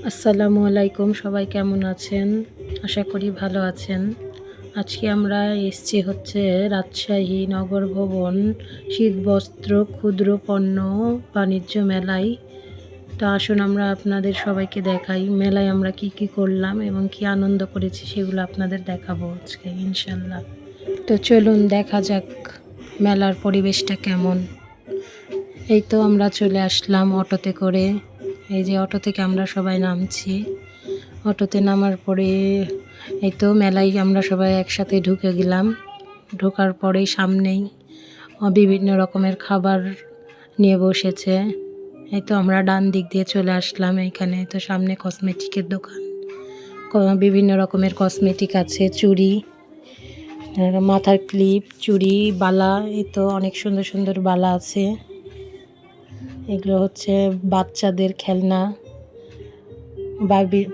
আসসালামু আলাইকুম, সবাই কেমন আছেন? আশা করি ভালো আছেন। আজকে আমরা এসছি হচ্ছে রাজশাহী নগর ভবন শীতবস্ত্র ক্ষুদ্র পণ্য বাণিজ্য মেলায়। তো আসুন আমরা আপনাদের সবাইকে দেখাই মেলায় আমরা কি করলাম এবং কি আনন্দ করেছি সেগুলো আপনাদের দেখাবো আজকে ইনশাল্লাহ। তো চলুন দেখা যাক মেলার পরিবেশটা কেমন। এই তো আমরা চলে আসলাম অটোতে করে। এই যে অটো থেকে আমরা সবাই নামছি। অটোতে নামার পরে এই তো মেলায় আমরা সবাই একসাথে ঢুকে গেলাম। ঢোকার পরেই সামনেই বিভিন্ন রকমের খাবার নিয়ে বসেছে। এই তো আমরা ডান দিক দিয়ে চলে আসলাম। এইখানে তো সামনে কসমেটিকের দোকান, বিভিন্ন রকমের কসমেটিক আছে, চুড়ি, মাথার ক্লিপ, চুড়ি, বালা। এই তো অনেক সুন্দর সুন্দর বালা আছে। এগুলো হচ্ছে বাচ্চাদের খেলনা,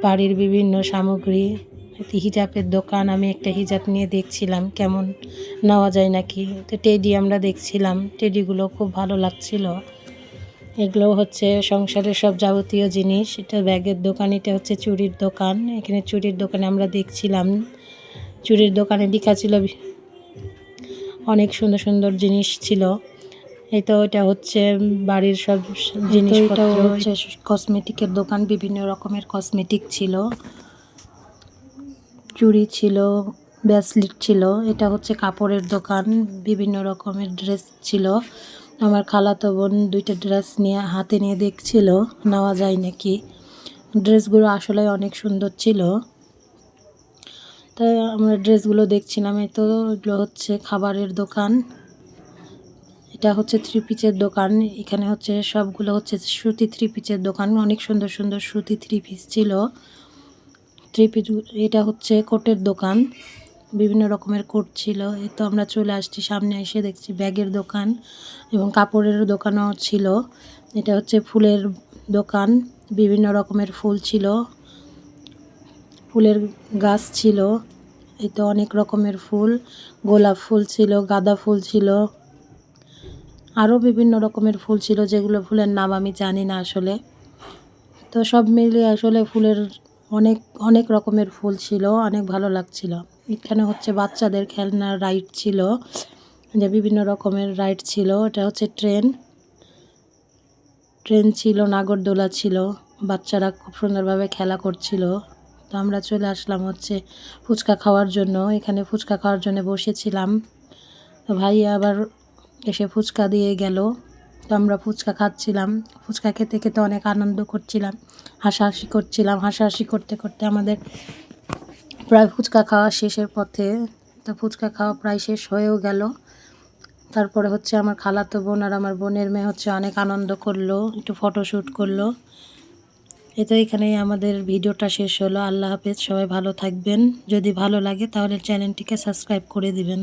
বাড়ির বিভিন্ন সামগ্রী। হিজাবের দোকান, আমি একটা হিজাব নিয়ে দেখছিলাম কেমন নেওয়া যায় নাকি। তো টেডি আমরা দেখছিলাম, টেডিগুলো খুব ভালো লাগছিল। এগুলো হচ্ছে সংসারের সব যাবতীয় জিনিস। এটা ব্যাগের দোকান, এটা হচ্ছে চুড়ির দোকান। এখানে চুড়ির দোকানে আমরা দেখছিলাম, চুড়ির দোকানে লেখা ছিল অনেক সুন্দর সুন্দর জিনিস ছিল। এই তো এটা হচ্ছে বাড়ির সব জিনিসপত্র। হচ্ছে কসমেটিকের দোকান, বিভিন্ন রকমের কসমেটিক ছিল, চুড়ি ছিল, ব্রেসলেট ছিল। এটা হচ্ছে কাপড়ের দোকান, বিভিন্ন রকমের ড্রেস ছিল। আমার খালাতো বোন দুইটা ড্রেস নিয়ে হাতে নিয়ে দেখছিল নেওয়া যায় নাকি। ড্রেসগুলো আসলে অনেক সুন্দর ছিল। তাই আমরা ড্রেসগুলো দেখছিলাম। এই তো এগুলো হচ্ছে খাবারের দোকান। এটা হচ্ছে থ্রি পিসের দোকান। এখানে হচ্ছে সবগুলো হচ্ছে সুতি থ্রি পিসের দোকান। অনেক সুন্দর সুন্দর সুতি থ্রি পিস ছিল। Three piece. এটা হচ্ছে কোটের দোকান, বিভিন্ন রকমের কোট ছিল। এই তো আমরা চলে আসছি, সামনে এসে দেখছি ব্যাগের দোকান এবং কাপড়ের দোকানও ছিল। এটা হচ্ছে ফুলের দোকান, বিভিন্ন রকমের ফুল ছিল, ফুলের গাছ ছিল। এই তো অনেক রকমের ফুল, গোলাপ ফুল ছিল, গাঁদা ফুল ছিল, আরও বিভিন্ন রকমের ফুল ছিল যেগুলো ফুলের নাম আমি জানি না আসলে। তো সব মিলিয়ে আসলে ফুলের অনেক অনেক রকমের ফুল ছিল, অনেক ভালো লাগছিল। এখানে হচ্ছে বাচ্চাদের খেলনার রাইড ছিল, যে বিভিন্ন রকমের রাইড ছিল। এটা হচ্ছে ট্রেন ছিল, নাগরদোলা ছিল, বাচ্চারা খুব সুন্দরভাবে খেলা করছিল। তো আমরা চলে আসলাম হচ্ছে ফুচকা খাওয়ার জন্য। এখানে ফুচকা খাওয়ার জন্য বসেছিলাম। তো ভাই আবার এসে ফুচকা দিয়ে গেল। তো আমরা ফুচকা খাচ্ছিলাম, ফুচকা খেতে খেতে অনেক আনন্দ করছিলাম, হাসাহাসি করছিলাম। হাসাহাসি করতে করতে আমাদের প্রায় ফুচকা খাওয়া শেষের পথে। তো ফুচকা খাওয়া প্রায় শেষ হয়েও গেল। তারপরে হচ্ছে আমার খালাতো বোন আর আমার বোনের মেয়ে হচ্ছে অনেক আনন্দ করলো, একটু ফটোশ্যুট করলো। তো এখানেই আমাদের ভিডিওটা শেষ হলো। আল্লাহ হাফেজ, সবাই ভালো থাকবেন। যদি ভালো লাগে তাহলে চ্যানেলটিকে সাবস্ক্রাইব করে দিবেন।